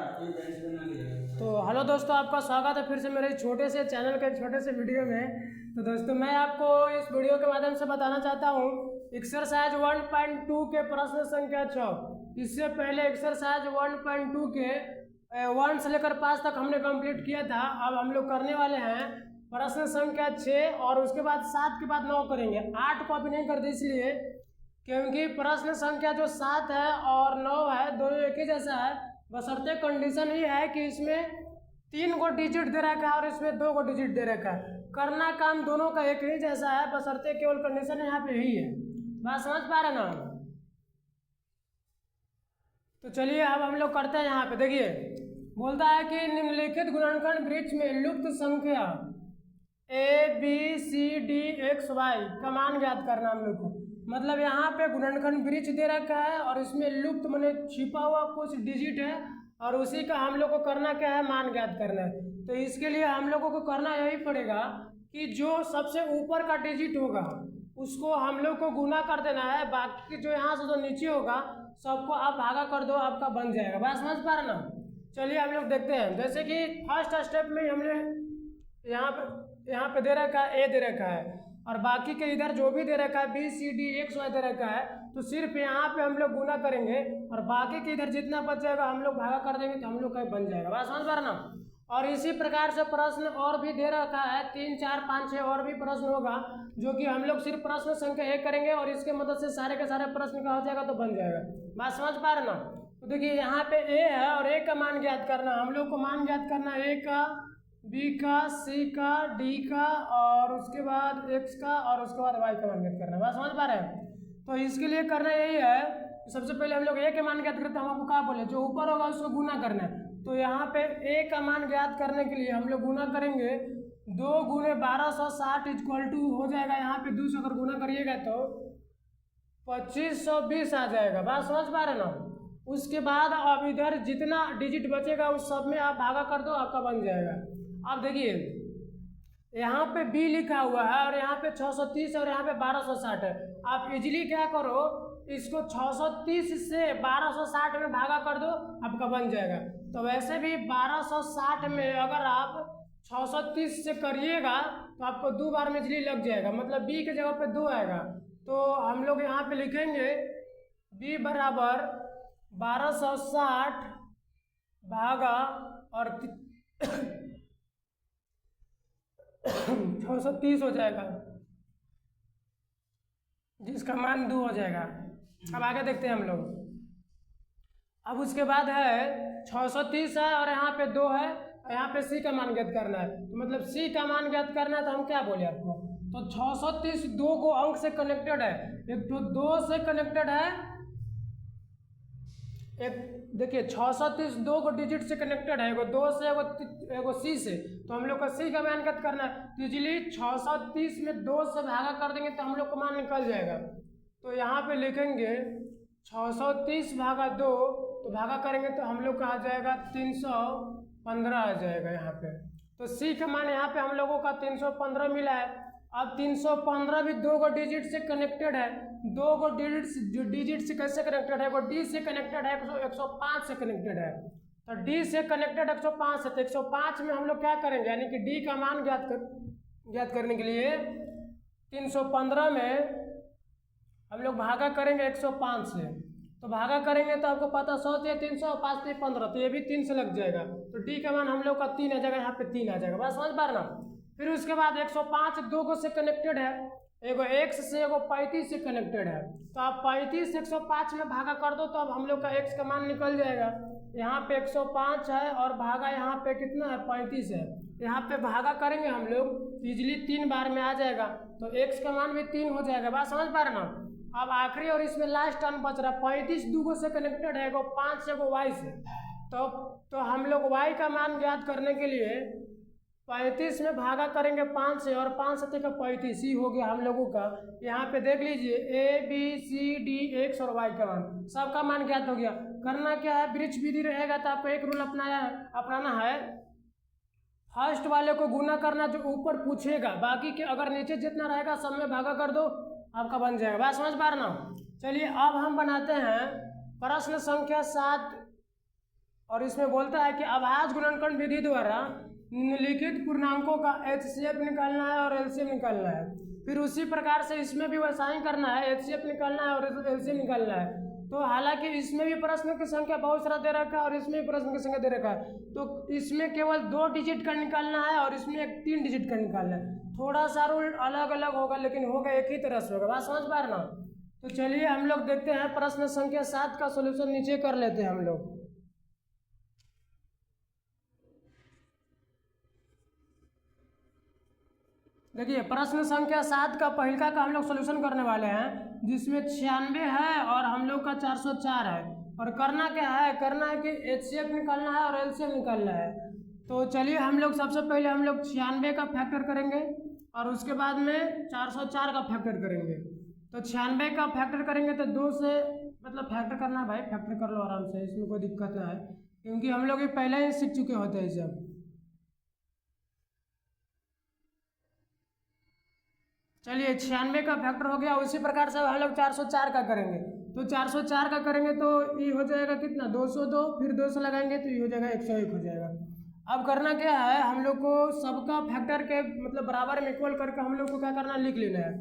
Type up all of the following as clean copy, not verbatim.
तो हेलो दोस्तों, आपका स्वागत है फिर से मेरे छोटे से चैनल के छोटे से वीडियो में। तो दोस्तों, मैं आपको इस वीडियो के माध्यम से बताना चाहता हूँ एक्सरसाइज 1.2 के प्रश्न संख्या 6। इससे पहले एक्सरसाइज 1.2 के 1 से लेकर 5 तक हमने कंप्लीट किया था। अब हम लोग करने वाले हैं प्रश्न संख्या 6 और उसके बाद 7 के बाद 9 करेंगे। 8 को अभी नहीं करते इसलिए क्योंकि प्रश्न संख्या जो 7 है और 9 है दोनों एक ही जैसा है, बशर्ते कंडीशन ही है कि इसमें 3 को डिजिट दे रखा है और इसमें 2 को डिजिट दे रखा है। करना काम दोनों का एक ही जैसा है, बशर्ते केवल कंडीशन यहाँ पे यही है। बात समझ पा रहे ना? तो चलिए अब हम लोग करते हैं। यहाँ पे देखिए बोलता है कि निम्नलिखित गुणनखंड वृक्ष में लुप्त संख्या ABCDXY का मान ज्ञात करना हम लोग को। मतलब यहाँ पे गुणनखंड वृक्ष दे रखा है और इसमें लुप्त माने छिपा हुआ कुछ डिजिट है और उसी का हम लोग को करना क्या है, मान ज्ञात करना है। तो इसके लिए हम लोगों को करना यही पड़ेगा कि जो सबसे ऊपर का डिजिट होगा उसको हम लोग को गुना कर देना है, बाकी जो यहाँ से जो नीचे होगा सबको आप भागा कर दो, आपका बन जाएगा। बात समझ पा रहे ना? चलिए हम लोग देखते हैं। जैसे कि फर्स्ट स्टेप में हमने यहाँ पे दे रखा है A दे रखा है और बाकी के इधर जो भी दे रखा है BCDXY दे रखा है, तो सिर्फ यहाँ पे हम लोग गुना करेंगे और बाकी के इधर जितना बच जाएगा हम लोग भागा कर देंगे तो हम लोग का बन जाएगा। बात समझ पा रहे ना? और इसी प्रकार से प्रश्न और भी दे रखा है 3, 4, 5, 6 और भी प्रश्न होगा जो कि हम लोग सिर्फ प्रश्न संख्या 1 करेंगे और इसके मदद से सारे के सारे प्रश्न का हो जाएगा तो बन जाएगा। बात समझ पा रहे ना? तो देखिए यहाँ पे A है और A का मान ज्ञात करना, हम लोग को मान ज्ञात करना A का, B का, C का, D का और उसके बाद X का और उसके बाद Y का मान ज्ञात करना। बात समझ पा रहे हैं? तो इसके लिए करना यही है, सबसे पहले हम लोग A के मान ज्ञात करते हैं। हम आपको क्या बोले, जो ऊपर होगा उसको गुना करना है। तो यहाँ पे A का मान ज्ञात करने के लिए हम लोग गुना करेंगे 2 गुने 1260 इक्वल टू हो जाएगा, यहाँ पे 2 से अगर गुना करिएगा तो 2520 आ जाएगा। बात समझ पा रहे ना? उसके बाद अब इधर जितना डिजिट बचेगा उस सब में आप भागा कर दो, आपका बन जाएगा। अब देखिए यहाँ पे B लिखा हुआ है और यहाँ पे 630 और यहाँ पे 1260 है। आप इजीली क्या करो, इसको 630 से 1260 में भागा कर दो, आपका बन जाएगा। तो वैसे भी 1260 में अगर आप 630 से करिएगा तो आपको 2 बार में इजीली लग जाएगा, मतलब B के जगह पे 2 आएगा। तो हम लोग यहाँ पे लिखेंगे B बराबर 1260 भागा और 630 हो जाएगा, जिसका मान 2 हो जाएगा। अब आगे देखते हैं हम लोग। अब उसके बाद है 630 है और यहाँ पे 2 है और यहाँ पे C का मान ज्ञात करना है। तो मतलब C का मान ज्ञात करना है तो हम क्या बोले आपको, तो 630 2 को अंक से कनेक्टेड है, एक तो 2 से कनेक्टेड है, एक देखिए 630 2 को डिजिट से कनेक्टेड है, एगो 2 से एगो C से। तो हम लोग को C का मान ज्ञात करना है, तो इजीली 630 में 2 से भागा कर देंगे तो हम लोग का मान निकल जाएगा। तो यहाँ पे लिखेंगे 630 भागा 2, तो भागा करेंगे तो हम लोग का आ जाएगा 315 आ जाएगा यहाँ पे। तो C का मान यहाँ पे हम लोगों का 315 मिला है। अब 315 भी 2 को डिजिट से कनेक्टेड है, 2 को डिजिट से कैसे कनेक्टेड है, वो D से कनेक्टेड है, 105 से कनेक्टेड है। तो D से कनेक्टेड 105 है, तो 105 में हम लोग क्या करेंगे, यानी कि D का मान ज्ञात करने के लिए 315 में हम लोग भागा करेंगे 105 से। तो भागा करेंगे तो आपको पता 100 से 300 5 से 15, तो ये भी 3 से लग जाएगा। तो D का मान हम लोग का 3 आ जाएगा, यहाँ पे 3 आ जाएगा। बस समझ पा रहे ना? फिर उसके बाद 105 2 को से कनेक्टेड है, एगो X से एगो 35 से कनेक्टेड है। तो आप 35 से 105 में भागा कर दो तो अब हम लोग का X का मान निकल जाएगा। यहाँ पे 105 है और भागा यहाँ पे कितना है, 35 है। यहाँ पे भागा करेंगे हम लोग इजीली 3 बार में आ जाएगा, तो X का मान भी 3 हो जाएगा। बात समझ पा रहे ना? अब आखिरी और इसमें लास्ट टर्म बच रहा है 35 2 से कनेक्टेड है, एगो 5 से एगो Y से। तो हम लोग Y का मान ज्ञात करने के लिए 35 में भागा करेंगे 5 से और 5 से का 35 ही हो गया हम लोगों का। यहाँ पे देख लीजिए ABCDX और Y का मान, सबका मान ज्ञात हो गया। करना क्या है, वृक्ष विधि रहेगा तो आपको एक रूल अपनाना है, फर्स्ट वाले को गुना करना जो ऊपर पूछेगा, बाकी के अगर नीचे जितना रहेगा सब में भागा कर दो, आपका बन जाएगा। बात समझ पा रहे ना? चलिए अब हम बनाते हैं प्रश्न संख्या 7 और इसमें बोलता है कि अभाज्य गुणनखंड विधि द्वारा निम्नलिखित पूर्णांकों का एचसीएफ निकालना है और एलसीएम निकालना है। फिर उसी प्रकार से इसमें भी वैसा ही करना है, एचसीएफ निकालना है और एलसीएम निकालना है। तो हालांकि इसमें भी प्रश्न की संख्या बहुत सारा दे रखा है और इसमें भी प्रश्न की संख्या दे रखा है, तो इसमें केवल 2 डिजिट का निकालना है और इसमें 3 डिजिट का निकालना है। थोड़ा सा रूल अलग अलग होगा लेकिन होगा एक ही तरह से होगा। बात समझ पा रहे ना? तो चलिए हम लोग देखते हैं प्रश्न संख्या 7 का सोल्यूशन नीचे कर लेते हैं हम लोग। देखिए प्रश्न संख्या 7 का पहिलका का हम लोग सोल्यूशन करने वाले हैं, जिसमें 96 है और हम लोग का 404 है। और करना क्या है, करना है कि एचसीएफ निकालना है और एलसीएम निकालना है। तो चलिए हम लोग सबसे पहले हम लोग 96 का फैक्टर करेंगे और उसके बाद में 404 का फैक्टर करेंगे। तो 96 का फैक्टर करेंगे तो 2 से मतलब फैक्टर करना है भाई, फैक्टर कर लो आराम से, इसमें कोई दिक्कत ना है क्योंकि हम लोग ये पहले ही सीख चुके होते हैं सब। चलिए 96 का फैक्टर हो गया। उसी प्रकार से हम लोग 404 का करेंगे। तो 404 का करेंगे तो ये हो जाएगा कितना, 202, फिर 2 से लगाएंगे तो ये हो जाएगा 101 हो जाएगा। अब करना क्या है, हम लोग को सबका फैक्टर के मतलब बराबर में इक्वल करके हम लोग को क्या करना है, लिख लेना है।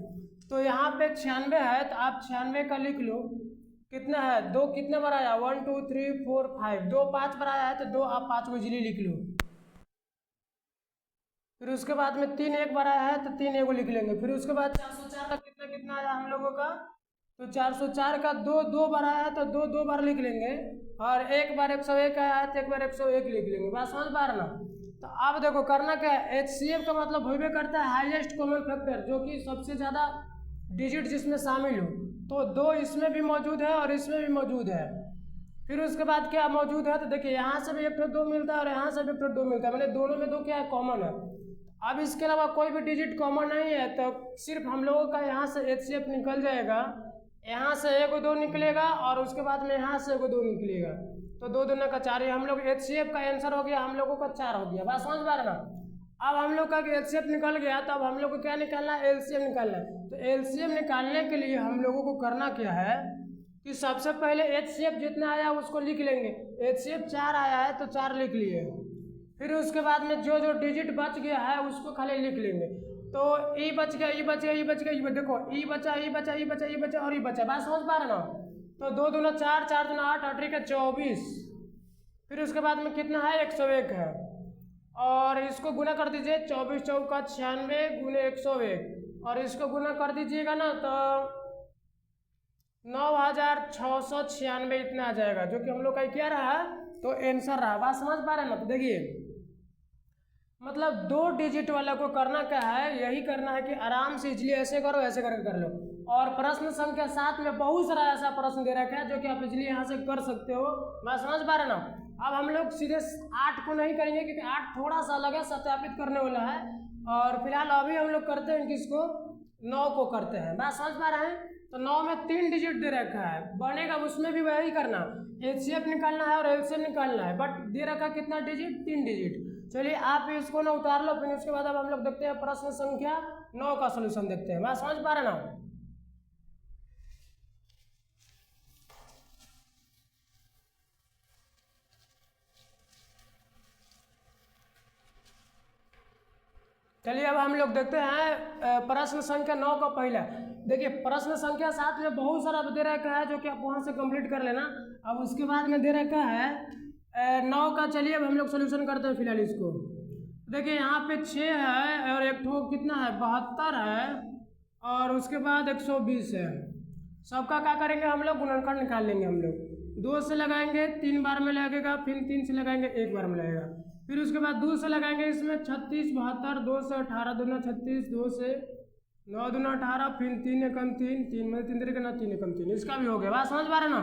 तो यहाँ पे 96 है तो आप 96 का लिख लो। कितना है, 2 कितने बार आया, 1 2 3 4 5, 2 5 बार आया है तो 2 आप 5 को इजीली लिख लो। फिर उसके बाद में 3 एक बार आया है तो 3 एगो लिख लेंगे। फिर उसके बाद 404 का कितना कितना आया हम लोगों का, तो 404 का 2 बार आया है तो 2 बार लिख लेंगे। और एक बार 101 आया है तो एक बार 101 लिख लेंगे। बात समझ पा रहे ना? तो अब देखो करना क्या है, एचसीएफ का मतलब होबे करता है हाईएस्ट कॉमन फैक्टर, जो कि सबसे ज़्यादा डिजिट जिसमें शामिल हो। तो 2 इसमें भी मौजूद है और इसमें भी मौजूद है। फिर उसके बाद क्या मौजूद है, तो देखिए यहाँ से भी एक 2 मिलता है और यहाँ से भी एक 2 मिलता है, मैंने दोनों में 2 क्या है, कॉमन है। अब इसके अलावा कोई भी डिजिट कॉमन नहीं है तो सिर्फ हम लोगों का यहाँ से एचसीएफ निकल जाएगा। यहाँ से 1 2 निकलेगा और उसके बाद में यहाँ से 1 2 निकलेगा। तो 2 दूना का 4, हम लोग एचसीएफ का आंसर हो गया हम लोगों का 4 हो गया। बात समझ पा रहे ना? अब हम लोग का एचसीएफ निकल गया तो अब हम लोग को क्या निकालना है, एलसीएम निकालना है। तो एलसीएम निकालने के लिए हम लोगों को करना क्या है कि सबसे पहले एचसीएफ जितना आया उसको लिख लेंगे। एचसीएफ 4 आया है तो 4 लिख लिए। फिर उसके बाद में जो जो डिजिट बच गया है उसको खाली लिख लेंगे। तो ई बच गया, ई बच गया, ई बच गया, ई देखो ई बचा, ई बचा, ई बचा, ई बचा और ई बचा। बात समझ पा रहे ना? तो 2 दूना 4, 4 दूना 8, 8 का 24। फिर उसके बाद में कितना है, 101 है। और इसको गुना कर दीजिए, 24 चौका 96 गुने 101 और इसको गुना कर दीजिएगा ना तो 9696 इतना आ जाएगा, जो कि हम लोग का क्या रहा, तो आंसर रहा। बात समझ पा रहे हैं ना? तो देखिए मतलब 2 डिजिट वाला को करना क्या है, यही करना है कि आराम से इजली ऐसे करो ऐसे करके कर लो। और प्रश्न संख्या 7 में बहुत सारा ऐसा प्रश्न दे रखा है जो कि आप इजली यहाँ से कर सकते हो। बात समझ पा रहे ना? अब हम लोग सीधे 8 को नहीं करेंगे क्योंकि 8 थोड़ा सा अलग है, सत्यापित करने वाला है। और फिलहाल अभी हम लोग करते हैं किसको, 9 को करते हैं। बात समझ पा रहे हैं? तो 9 में 3 डिजिट दे रखा है, बनेगा उसमें भी वही करना, एचसीएफ निकालना है और एलसीएम निकालना है। बट दे रखा कितना डिजिट, 3 डिजिट। चलिए आप इसको ना उतार लो। फिर उसके बाद अब हम लोग देखते हैं प्रश्न संख्या 9 का सोल्यूशन देखते हैं। बात समझ पा रहे ना? चलिए अब हम लोग देखते हैं प्रश्न संख्या 9 का पहला। देखिए प्रश्न संख्या 7 में बहुत सारा दे रखा है जो कि आप वहाँ से कंप्लीट कर लेना। अब उसके बाद में दे रखा है 9 का। चलिए अब हम लोग सोल्यूशन करते हैं फिलहाल इसको। देखिए यहाँ पे 6 है और एक ठो कितना है, 72 है और उसके बाद 120 है। सबका क्या करेंगे हम लोग, गुणनखंड निकाल लेंगे। हम लोग 2 से लगाएंगे 3 बार में लगेगा, फिर 3 से लगाएंगे 1 बार में लगेगा। फिर उसके बाद 2 से लगाएंगे, इसमें 36 72, 2 से 18 दूना 36, 2 से 9 दूना 18, फिर 3 एकम 3, 3 में 3 तरीके ना 3 एकम 3, इसका भी हो गया। बात समझ पा रहे ना?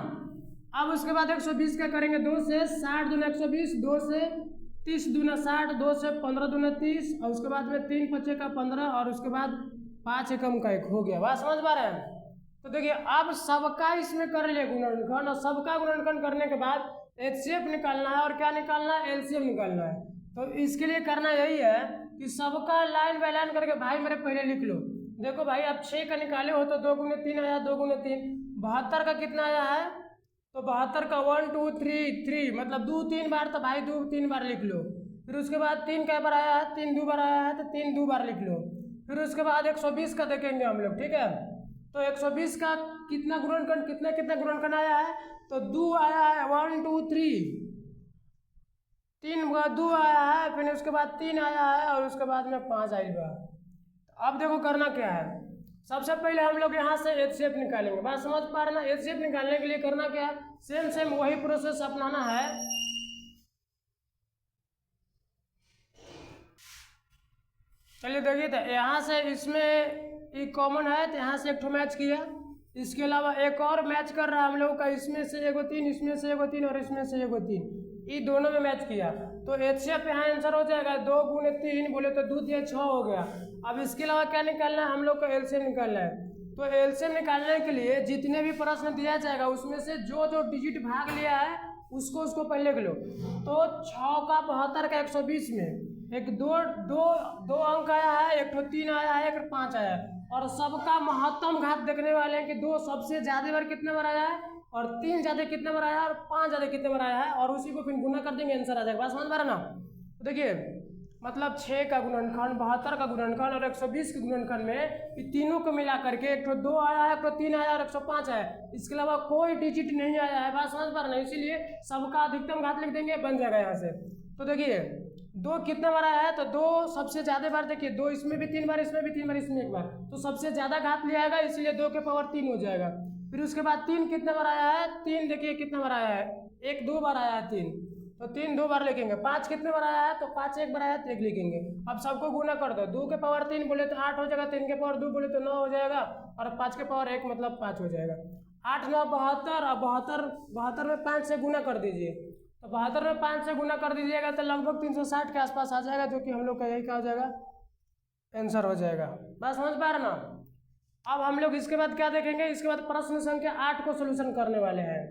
अब उसके बाद 120 का करेंगे, 2 से 60 दूना 120, 2 से 30 दूना 60, 2 से 15 दूना 30 और उसके बाद में 3 5 का 15 और उसके बाद 5 एकम का 1 हो गया। बात समझ पा रहे हैं? तो देखिए अब सबका इसमें कर लिया गुणनखंड, और सबका गुणनखंड करने के बाद एचसीएफ निकालना है और क्या निकालना है, एलसीएम निकालना है। तो इसके लिए करना यही है कि सबका लाइन बाय लाइन करके भाई मेरे पहले लिख लो। देखो भाई अब 6 का निकाले हो तो 2 गुने 3 आया, 2 गुने 3 72 का कितना आया है, तो 72 का 1 2 3 3 मतलब 2 3 बार, तो भाई 2 3 बार लिख लो। फिर उसके बाद 3 कै बार आया है, 3 2 बार आया है, तो 3 2 बार लिख लो। फिर उसके बाद 120 का देखेंगे हम लोग, ठीक है। तो 120 का कितना गुणनखंड, कितना कितना गुणनखंड आया है, तो 2 आया है, 1 2 3 3 2 आया है, फिर उसके बाद 3 आया है, और उसके बाद में 5 आएगा। अब देखो करना क्या है, सबसे पहले हम लोग यहाँ से एचसीएफ निकालेंगे। बात समझ पा रहे ना। एचसीएफ निकालने के लिए करना क्या है, सेम सेम वही प्रोसेस अपनाना है। चलिए देखिए, तो यहाँ से इसमें ये कॉमन है, तो यहाँ से एक ठो मैच किया। इसके अलावा एक और मैच कर रहा है हम लोग का, इसमें से एगो 3, इसमें से एगो 3, और इसमें से एगो 3, ये दोनों में मैच किया। तो एचसीएफ यहाँ आंसर हो जाएगा 2 गुने 3 बोले तो 2 दिया 6 हो गया। अब इसके अलावा क्या निकालना है, हम लोग को एलसीएम निकालना है। तो एलसीएम निकालने के लिए जितने भी प्रश्न दिया जाएगा उसमें से जो जो डिजिट भाग लिया है उसको पहले लिख लो। तो 6 का 72 का 120 में एक दो अंक आया है, एक 3 आया है, एक 5 आया है, और सबका महत्तम घात देखने वाले हैं कि 2 सबसे ज्यादा बार कितने बार आया है, और 3 ज्यादा कितने बार आया है, और 5 ज्यादा कितने बार आया है, और उसी को फिर गुना कर देंगे, आंसर आ जाएगा। बात समझ पा रहे ना। तो देखिए मतलब 6 का गुणनखंड, 72 का गुणनखंड और 120 के गुणनखंड में ये तीनों को मिला करके एक 2 आया है, एक 3 आया है, और 105 आया है। इसके अलावा कोई डिजिट नहीं आया है। बात समझ पा रहे ना, इसीलिए सबका अधिकतम घात लिख देंगे, बन जाएगा यहाँ से। तो देखिए 2 कितने बार आया है, तो 2 सबसे ज्यादा बार, देखिए 2 इसमें भी 3 बार, इसमें भी 3 बार, इसमें 1 बार, तो सबसे ज्यादा घात लिया आएगा, इसलिए 2 के पावर 3 हो जाएगा। फिर उसके बाद 3 कितने बार आया है, 3 देखिए कितने बार आया है, 1 2 बार आया है 3, तो 3 2 बार लिखेंगे। 5 कितने बार आया है, तो 5 1 बार आया है, तो 1 लिखेंगे। अब सबको गुना कर दो, 2 के पावर 3 बोले तो 8 हो जाएगा, 3 के पावर 2 बोले तो 9 हो जाएगा, और 5 के पावर 1 मतलब 5 हो जाएगा। 8 9 72, और 72 में 5 से गुना कर दीजिए। तो 72 में 5 से गुना कर दीजिएगा तो लगभग 360 के आसपास आ जाएगा, जो कि हम लोग का यही क्या हो जाएगा, आंसर हो जाएगा। बस समझ पा रहे ना। अब हम लोग इसके बाद क्या देखेंगे, इसके बाद प्रश्न संख्या 8 को सोल्यूशन करने वाले हैं।